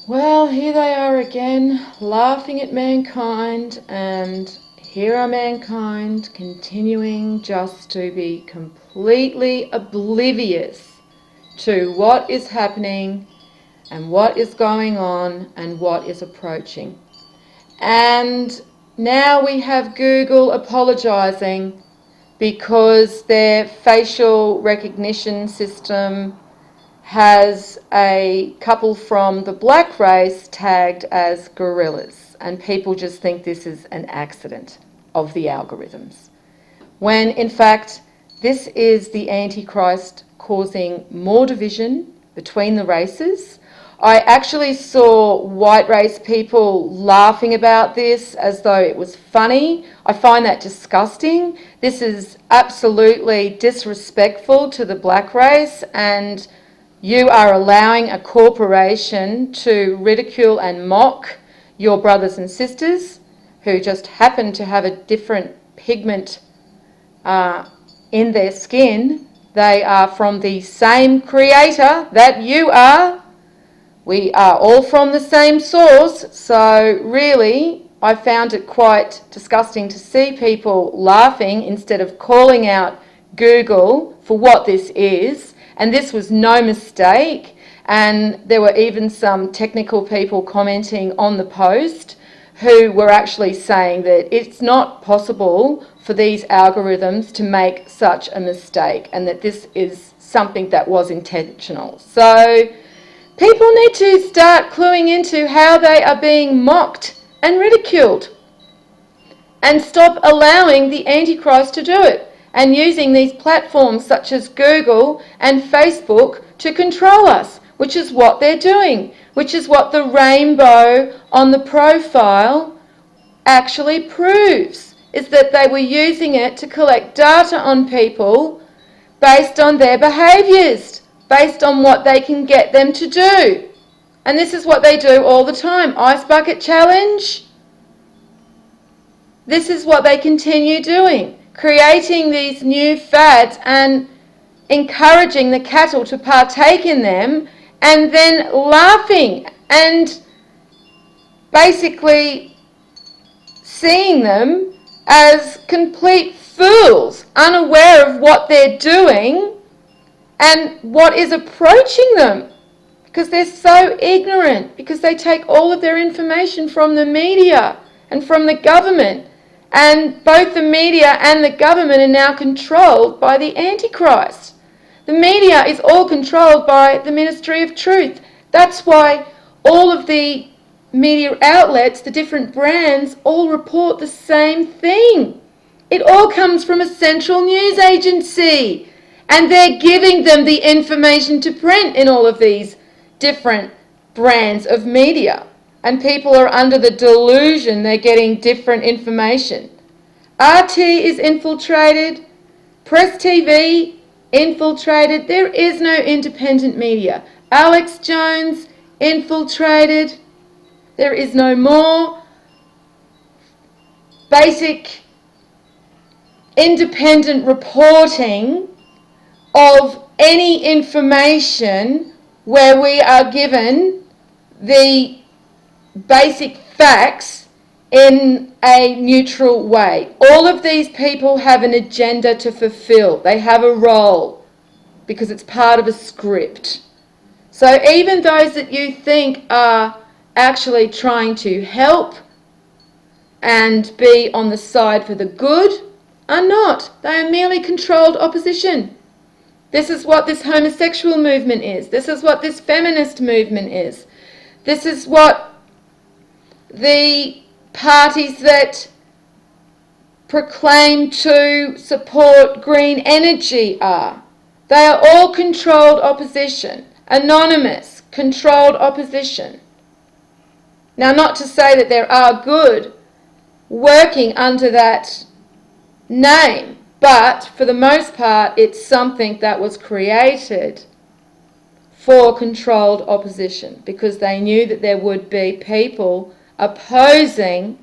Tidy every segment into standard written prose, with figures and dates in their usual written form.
Well, here they are again, laughing at mankind, and here are mankind continuing just to be completely oblivious to what is happening and what is going on and what is approaching. And now we have Google apologising because their facial recognition system has a couple from the black race tagged as gorillas, and people just think this is an accident of the algorithms, when in fact this is the Antichrist causing more division between the races. I actually saw white race people laughing about this as though it was funny. I find that disgusting. This is absolutely disrespectful to the black race, and you are allowing a corporation to ridicule and mock your brothers and sisters who just happen to have a different pigment in their skin. They are from the same creator that you are. We are all from the same source. So really, I found it quite disgusting to see people laughing instead of calling out Google for what this is. And this was no mistake. And there were even some technical people commenting on the post who were actually saying that it's not possible for these algorithms to make such a mistake, and that this is something that was intentional. So people need to start cluing into how they are being mocked and ridiculed, and stop allowing the Antichrist to do it, and using these platforms such as Google and Facebook to control us, which is what they're doing, which is what the rainbow on the profile actually proves, is that they were using it to collect data on people based on their behaviours, based on what they can get them to do. And this is what they do all the time. Ice bucket challenge. This is what they continue doing, creating these new fads and encouraging the cattle to partake in them, and then laughing and basically seeing them as complete fools, unaware of what they're doing and what is approaching them, because they're so ignorant, because they take all of their information from the media and from the government, and both the media and the government are now controlled by the Antichrist. The media is all controlled by the Ministry of Truth. That's why all of the media outlets, the different brands, all report the same thing. It all comes from a central news agency, and they're giving them the information to print in all of these different brands of media. And people are under the delusion they're getting different information. RT is infiltrated, Press TV infiltrated. There is no independent media. Alex Jones infiltrated. There is no more basic independent reporting of any information where we are given the basic facts in a neutral way. All of these people have an agenda to fulfill. They have a role because it's part of a script. So even those that you think are actually trying to help and be on the side for the good are not. They are merely controlled opposition. This is what this homosexual movement is. This is what this feminist movement is. This is what the parties that proclaim to support green energy are. They are all controlled opposition. Anonymous, controlled opposition. Now, not to say that there are good working under that name, but for the most part, it's something that was created for controlled opposition, because they knew that there would be people opposing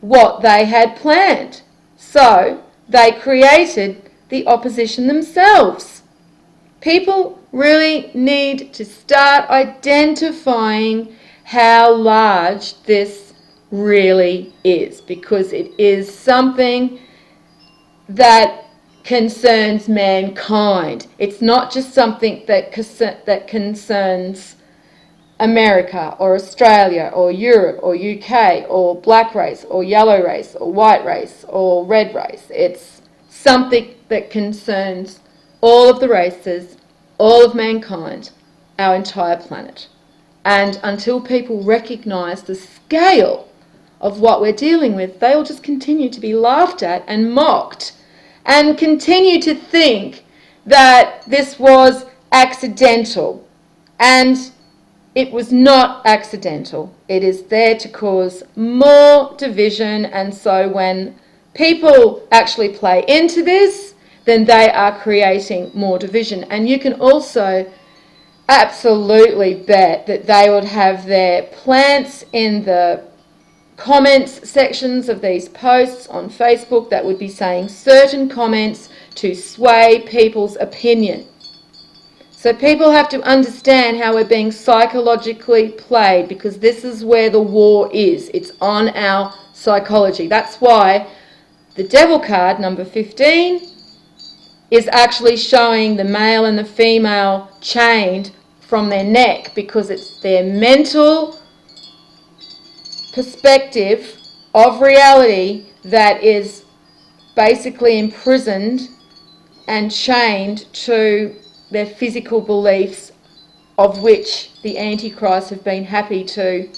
what they had planned. So they created the opposition themselves. People really need to start identifying how large this really is, because it is something that concerns mankind. It's not just something that concerns America or Australia or Europe or UK or black race or yellow race or white race or red race. It's something that concerns all of the races, all of mankind, our entire planet. And until people recognise the scale of what we're dealing with, they will just continue to be laughed at and mocked and continue to think that this was accidental. And it was not accidental. It is there to cause more division, and so when people actually play into this, then they are creating more division. And you can also absolutely bet that they would have their plants in the comments sections of these posts on Facebook that would be saying certain comments to sway people's opinion. So people have to understand how we're being psychologically played, because this is where the war is. It's on our psychology. That's why the devil card, number 15, is actually showing the male and the female chained from their neck, because it's their mental perspective of reality that is basically imprisoned and chained to their physical beliefs, of which the Antichrist have been happy to,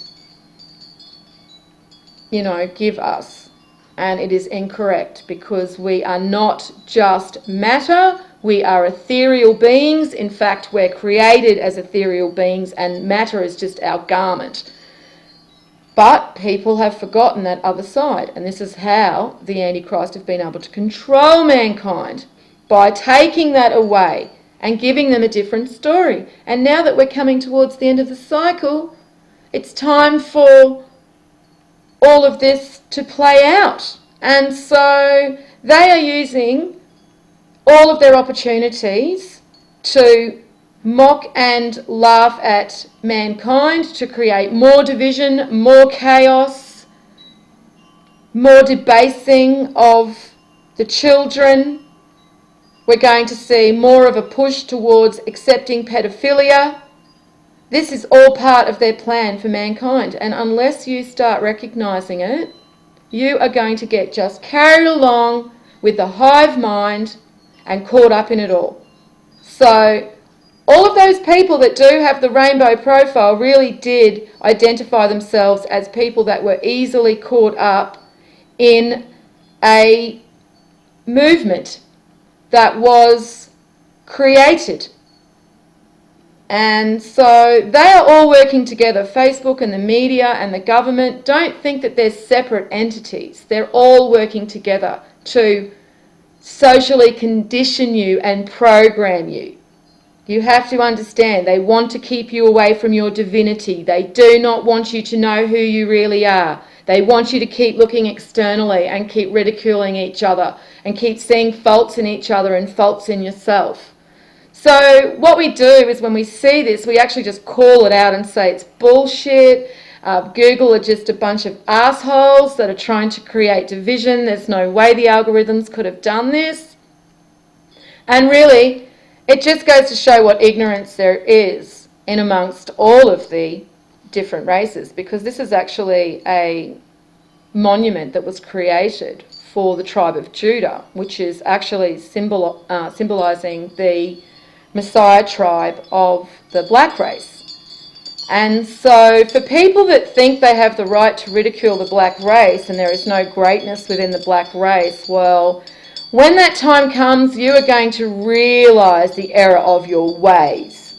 give us. And it is incorrect, because we are not just matter, we are ethereal beings. In fact, we're created as ethereal beings, and matter is just our garment. But people have forgotten that other side, and this is how the Antichrist have been able to control mankind, by taking that away and giving them a different story. And now that we're coming towards the end of the cycle, it's time for all of this to play out. And so they are using all of their opportunities to mock and laugh at mankind, to create more division, more chaos, more debasing of the children. We're going to see more of a push towards accepting pedophilia. This is all part of their plan for mankind, and unless you start recognising it, you are going to get just carried along with the hive mind and caught up in it all. So all of those people that do have the rainbow profile really did identify themselves as people that were easily caught up in a movement that was created. And so they are all working together. Facebook and the media and the government, don't think that they're separate entities. They're all working together to socially condition you and program you. You have to understand, they want to keep you away from your divinity. They do not want you to know who you really are. They want you to keep looking externally and keep ridiculing each other and keep seeing faults in each other and faults in yourself. So what we do is, when we see this, we actually just call it out and say it's bullshit. Google are just a bunch of assholes that are trying to create division. There's no way the algorithms could have done this. And really, it just goes to show what ignorance there is in amongst all of the different races, because this is actually a monument that was created for the tribe of Judah, which is actually symbolising the Messiah tribe of the black race. And so for people that think they have the right to ridicule the black race and there is no greatness within the black race, well, when that time comes, you are going to realise the error of your ways,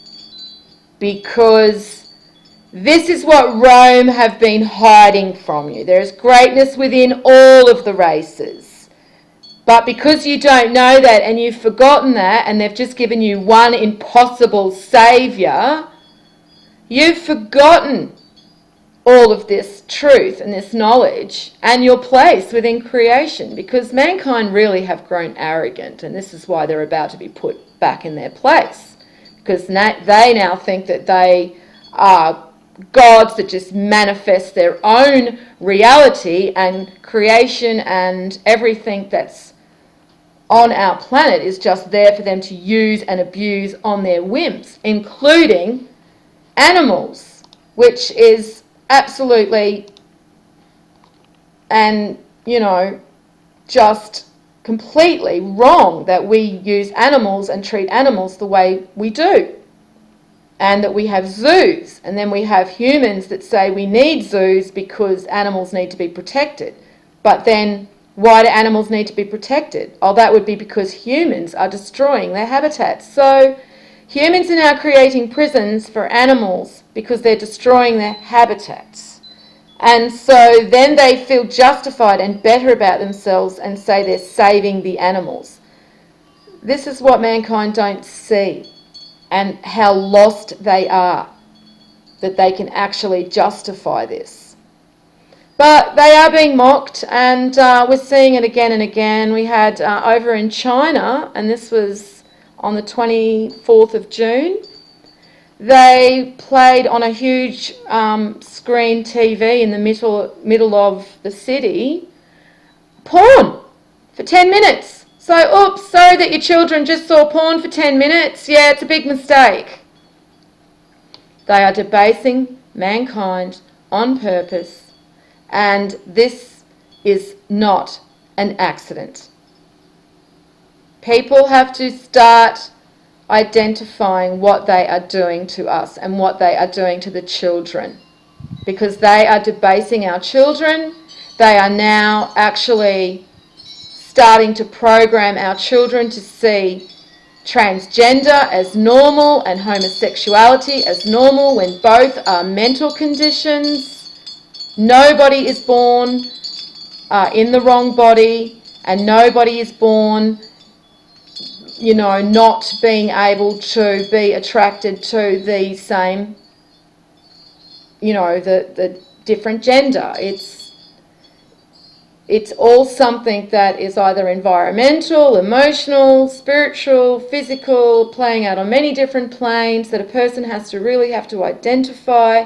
because this is what Rome have been hiding from you. There is greatness within all of the races. But because you don't know that and you've forgotten that, and they've just given you one impossible saviour, you've forgotten all of this truth and this knowledge and your place within creation, because mankind really have grown arrogant, and this is why they're about to be put back in their place, because they now think that they are gods that just manifest their own reality, and creation and everything that's on our planet is just there for them to use and abuse on their whims, including animals, which is absolutely, and just completely wrong that we use animals and treat animals the way we do. And that we have zoos, and then we have humans that say we need zoos because animals need to be protected. But then why do animals need to be protected? Oh, that would be because humans are destroying their habitats. So humans are now creating prisons for animals because they're destroying their habitats. And so then they feel justified and better about themselves and say they're saving the animals. This is what mankind don't see, and how lost they are, that they can actually justify this. But they are being mocked, and we're seeing it again and again. We had over in China, and this was on the 24th of June, they played on a huge screen TV in the middle of the city, porn for 10 minutes. So, oops, sorry that your children just saw porn for 10 minutes. Yeah, it's a big mistake. They are debasing mankind on purpose, and this is not an accident. People have to start identifying what they are doing to us and what they are doing to the children, because they are debasing our children. They are now actually starting to program our children to see transgender as normal and homosexuality as normal, when both are mental conditions. Nobody is born in the wrong body, and nobody is born not being able to be attracted to the same, the different gender. It's all something that is either environmental, emotional, spiritual, physical, playing out on many different planes, that a person has to really have to identify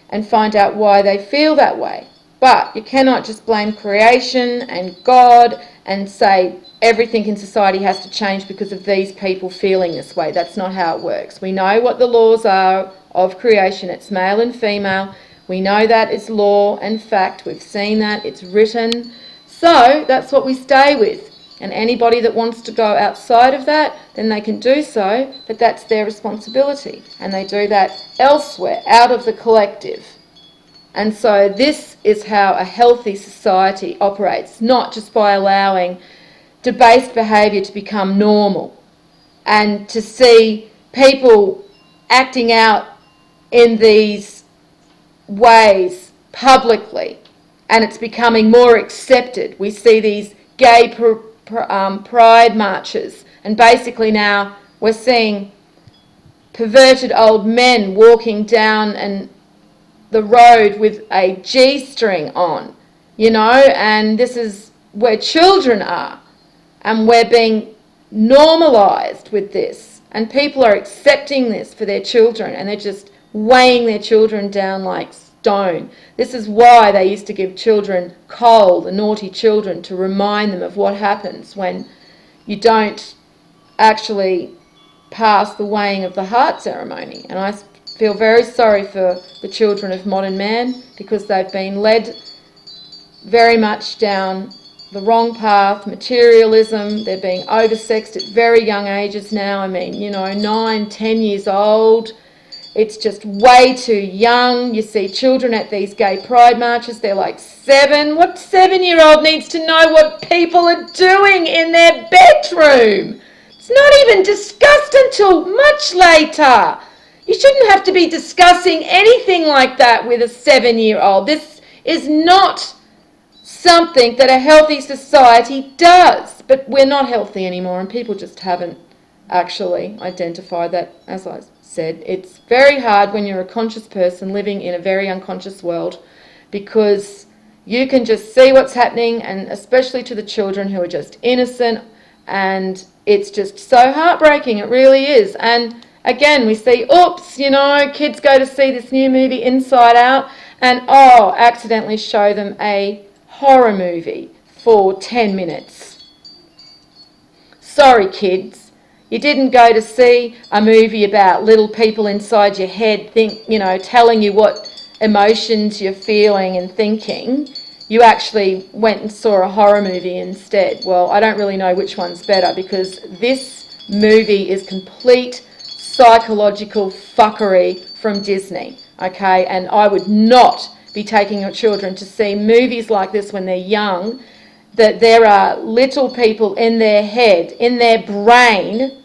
and find out why they feel that way. But you cannot just blame creation and God and say everything in society has to change because of these people feeling this way. That's not how it works. We know what the laws are of creation. It's male and female. We know that it's law and fact. We've seen that. It's written. So that's what we stay with. And anybody that wants to go outside of that, then they can do so, but that's their responsibility. And they do that elsewhere, out of the collective. And so this is how a healthy society operates, not just by allowing debased behaviour to become normal and to see people acting out in these ways publicly, and it's becoming more accepted. We see these gay pride marches, and basically now we're seeing perverted old men walking down the road with a G-string on, and this is where children are, and we're being normalised with this, and people are accepting this for their children, and they're just weighing their children down like stone. This is why they used to give children coal, the naughty children, to remind them of what happens when you don't actually pass the weighing of the heart ceremony. And I feel very sorry for the children of modern man, because they've been led very much down the wrong path, materialism. They're being oversexed at very young ages now. 9, 10 years old. It's just way too young. You see children at these gay pride marches, they're like 7. What 7-year-old needs to know what people are doing in their bedroom? It's not even discussed until much later. You shouldn't have to be discussing anything like that with a 7-year-old. This is not something that a healthy society does. But we're not healthy anymore, and people just haven't actually identified that. As I said, it's very hard when you're a conscious person living in a very unconscious world, because you can just see what's happening, and especially to the children who are just innocent, and it's just so heartbreaking. It really is. And Again, we see, oops, kids go to see this new movie, Inside Out, and accidentally show them a horror movie for 10 minutes. Sorry, kids. You didn't go to see a movie about little people inside your head telling you what emotions you're feeling and thinking. You actually went and saw a horror movie instead. Well, I don't really know which one's better, because this movie is complete psychological fuckery from Disney, okay? And I would not be taking your children to see movies like this when they're young, that there are little people in their head, in their brain,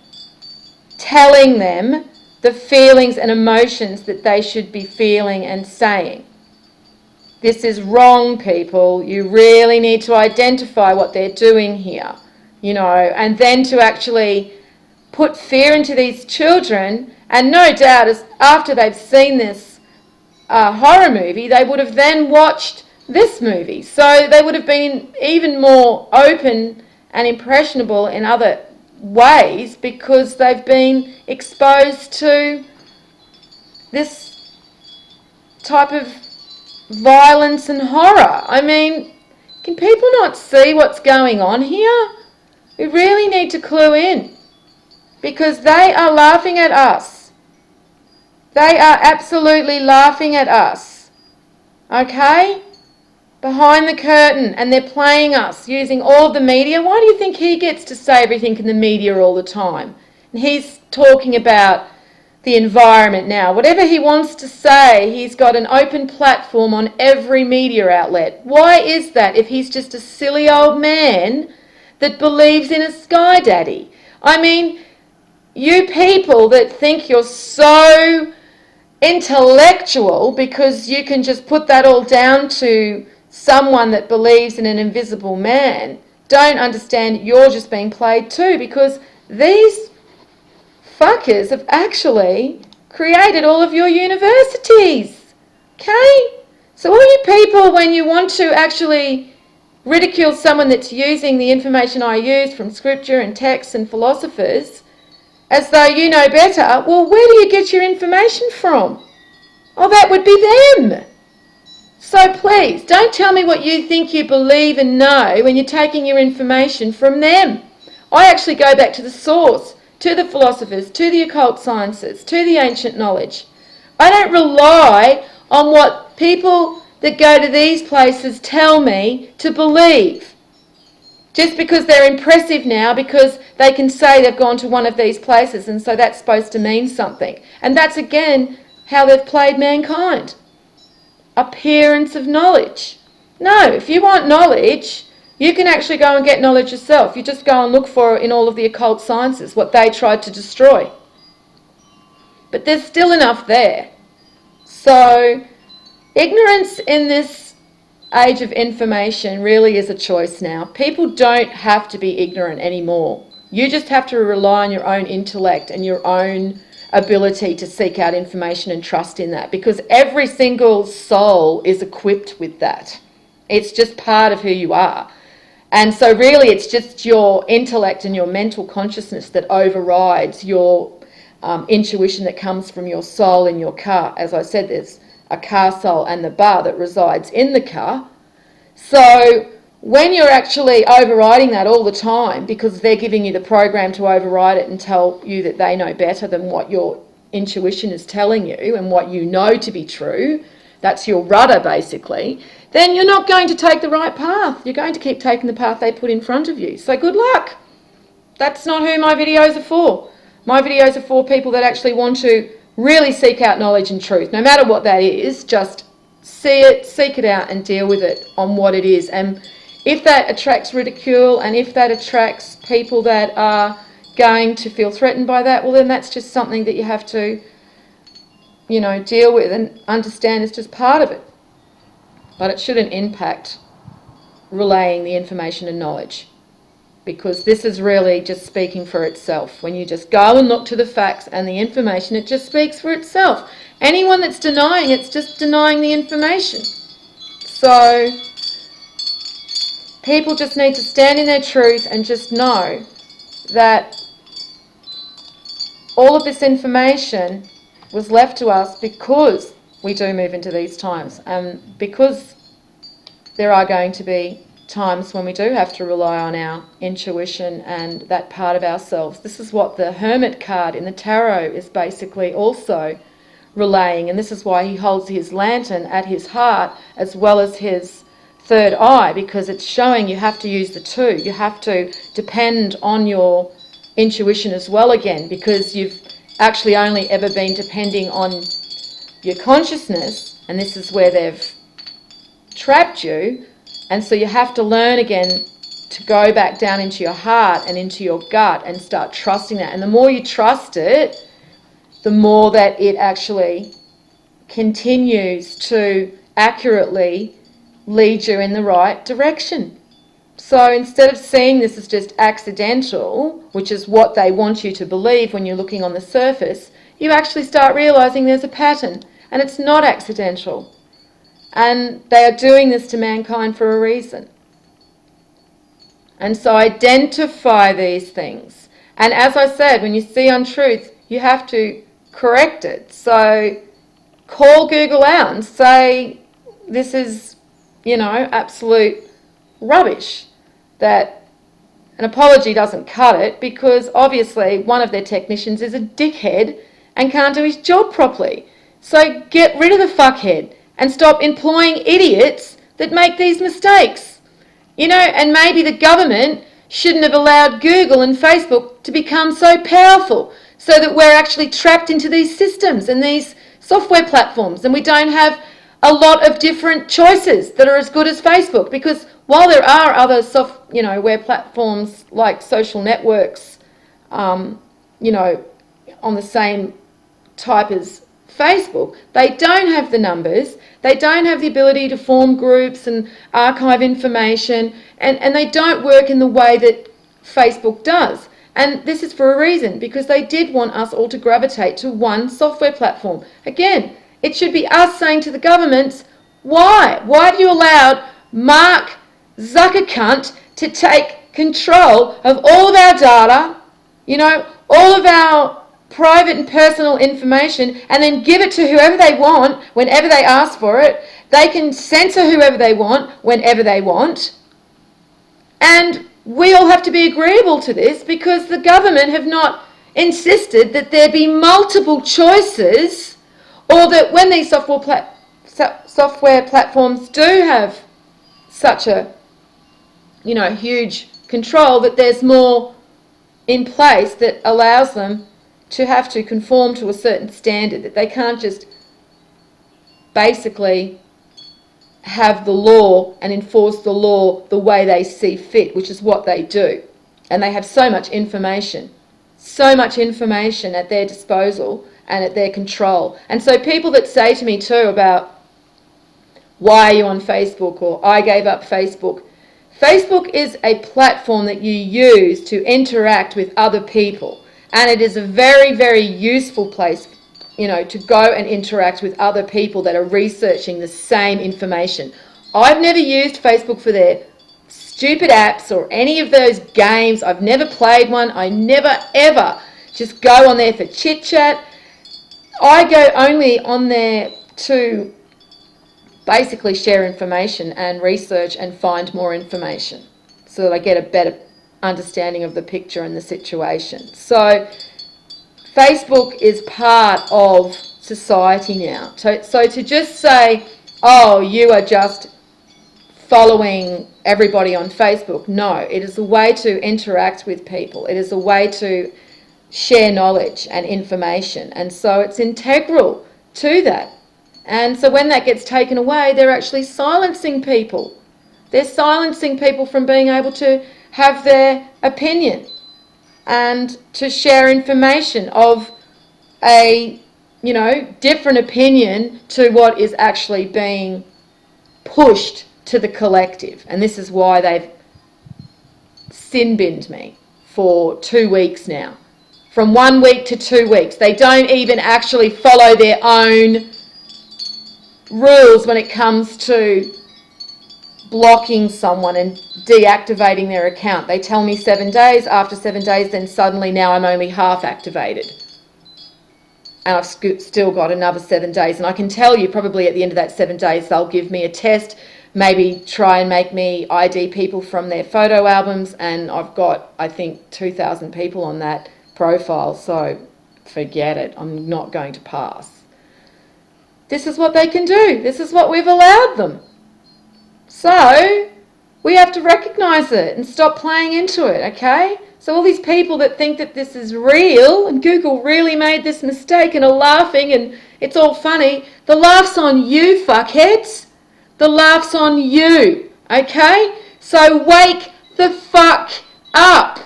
telling them the feelings and emotions that they should be feeling and saying. This is wrong, people. You really need to identify what they're doing here, and then to actually put fear into these children. And no doubt, after they've seen this horror movie, they would have then watched this movie. So they would have been even more open and impressionable in other ways, because they've been exposed to this type of violence and horror. I mean, can people not see what's going on here? We really need to clue in, because they are laughing at us. They are absolutely laughing at us. Okay? Behind the curtain, and they're playing us using all of the media. Why do you think he gets to say everything in the media all the time? And he's talking about the environment now. Whatever he wants to say, he's got an open platform on every media outlet. Why is that, if he's just a silly old man that believes in a sky daddy? I mean, you people that think you're so intellectual because you can just put that all down to someone that believes in an invisible man, don't understand you're just being played too, because these fuckers have actually created all of your universities. Okay? So all you people, when you want to actually ridicule someone that's using the information I use from scripture and texts and philosophers as though you know better, well, where do you get your information from? Oh, that would be them. So please, don't tell me what you think you believe and know when you're taking your information from them. I actually go back to the source, to the philosophers, to the occult sciences, to the ancient knowledge. I don't rely on what people that go to these places tell me to believe. Just because they're impressive now, because they can say they've gone to one of these places, and so that's supposed to mean something. And that's again how they've played mankind. Appearance of knowledge. No, if you want knowledge, you can actually go and get knowledge yourself. You just go and look for it in all of the occult sciences, what they tried to destroy. But there's still enough there. So ignorance in this age of information really is a choice now. People don't have to be ignorant anymore. You just have to rely on your own intellect and your own ability to seek out information and trust in that, because every single soul is equipped with that. It's just part of who you are. And so really it's just your intellect and your mental consciousness that overrides your intuition that comes from your soul in your car. As I said, there's a car soul and the bar that resides in the car. So when you're actually overriding that all the time, because they're giving you the program to override it and tell you that they know better than what your intuition is telling you and what you know to be true, that's your rudder basically, then you're not going to take the right path. You're going to keep taking the path they put in front of you. So good luck. That's not who my videos are for. My videos are for people that actually want to really seek out knowledge and truth. No matter what that is, just see it, seek it out and deal with it on what it is. And if that attracts ridicule and if that attracts people that are going to feel threatened by that, well then that's just something that you have to, deal with and understand is just part of it. But it shouldn't impact relaying the information and knowledge, because this is really just speaking for itself. When you just go and look to the facts and the information, it just speaks for itself. Anyone that's denying it's just denying the information. So people just need to stand in their truth and just know that all of this information was left to us because we do move into these times, and because there are going to be times when we do have to rely on our intuition and that part of ourselves. This is what the Hermit card in the tarot is basically also relaying, and this is why he holds his lantern at his heart as well as his third eye, because it's showing you have to use the two. You have to depend on your intuition as well again, because you've actually only ever been depending on your consciousness, and this is where they've trapped you. And so you have to learn again to go back down into your heart and into your gut and start trusting that. And the more you trust it, the more that it actually continues to accurately lead you in the right direction. So instead of seeing this as just accidental, which is what they want you to believe when you're looking on the surface, you actually start realizing there's a pattern and it's not accidental. And they are doing this to mankind for a reason. And so identify these things. And as I said, when you see untruth, you have to correct it. So call Google out and say, this is, absolute rubbish. That an apology doesn't cut it, because obviously one of their technicians is a dickhead and can't do his job properly. So get rid of the fuckhead and stop employing idiots that make these mistakes. And maybe the government shouldn't have allowed Google and Facebook to become so powerful, so that we're actually trapped into these systems and these software platforms, and we don't have a lot of different choices that are as good as Facebook. Because while there are other software platforms like social networks, on the same type as Facebook, they don't have the numbers, they don't have the ability to form groups and archive information, and they don't work in the way that Facebook does. And this is for a reason, because they did want us all to gravitate to one software platform. Again, it should be us saying to the governments, why? Why have you allowed Mark Zuckercunt to take control of all of our data, all of our private and personal information, and then give it to whoever they want whenever they ask for it? They can censor whoever they want whenever they want. And we all have to be agreeable to this, because the government have not insisted that there be multiple choices, or that when these software platforms do have such a huge control, that there's more in place that allows them to have to conform to a certain standard, that they can't just basically have the law and enforce the law the way they see fit, which is what they do. And they have so much information at their disposal and at their control. And so people that say to me too about, why are you on Facebook, or I gave up Facebook. Facebook is a platform that you use to interact with other people. And it is a very, very useful place, to go and interact with other people that are researching the same information. I've never used Facebook for their stupid apps or any of those games. I've never played one. I never, ever just go on there for chit-chat. I go only on there to basically share information and research and find more information, so that I get a better understanding of the picture and the situation. So Facebook is part of society now. So to just say, oh, you are just following everybody on Facebook, no, it is a way to interact with people. It is a way to share knowledge and information, and so it's integral to that. And so when that gets taken away, they're actually silencing people. They're silencing people from being able to have their opinion and to share information of a, different opinion to what is actually being pushed to the collective. And this is why they've sin-binned me for 2 weeks now. From 1 week to 2 weeks. They don't even actually follow their own rules when it comes to blocking someone and deactivating their account. They tell me 7 days. After 7 days, then suddenly now I'm only half activated. and I've still got another 7 days. And I can tell you probably at the end of that 7 days, they'll give me a test, maybe try and make me ID people from their photo albums. And I've got, I think, 2,000 people on that profile. So forget it. I'm not going to pass. This is what they can do. This is what we've allowed them. So we have to recognise it and stop playing into it, okay? So all these people that think that this is real and Google really made this mistake and are laughing and it's all funny, the laugh's on you, fuckheads. The laugh's on you, okay? So wake the fuck up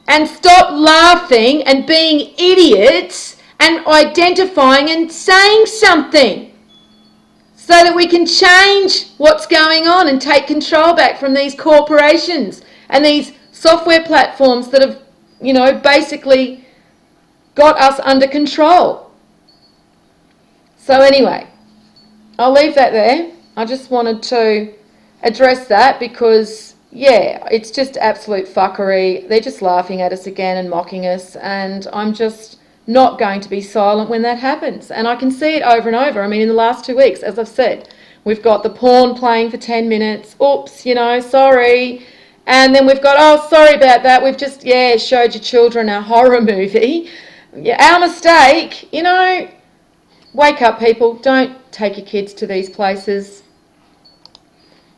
and stop laughing and being idiots and identifying and saying something so that we can change what's going on and take control back from these corporations and these software platforms that have, basically got us under control. So anyway, I'll leave that there. I just wanted to address that because, yeah, it's just absolute fuckery. They're just laughing at us again and mocking us, and I'm just not going to be silent when that happens. And I can see it over and over. I mean, in the last 2 weeks, as I've said, we've got the porn playing for 10 minutes. Oops, sorry. And then we've got, oh, sorry about that. We've just, showed your children a horror movie. Yeah, our mistake. Wake up, people. Don't take your kids to these places.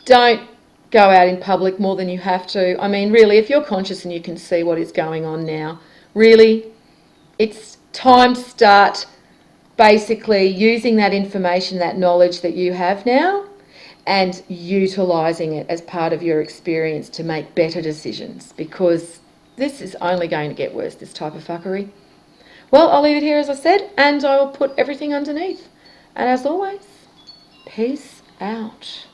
Don't go out in public more than you have to. I mean, really, if you're conscious and you can see what is going on now, really, it's time to start basically using that information, that knowledge that you have now, and utilising it as part of your experience to make better decisions, because this is only going to get worse, this type of fuckery. Well, I'll leave it here, as I said, and I will put everything underneath. And as always, peace out.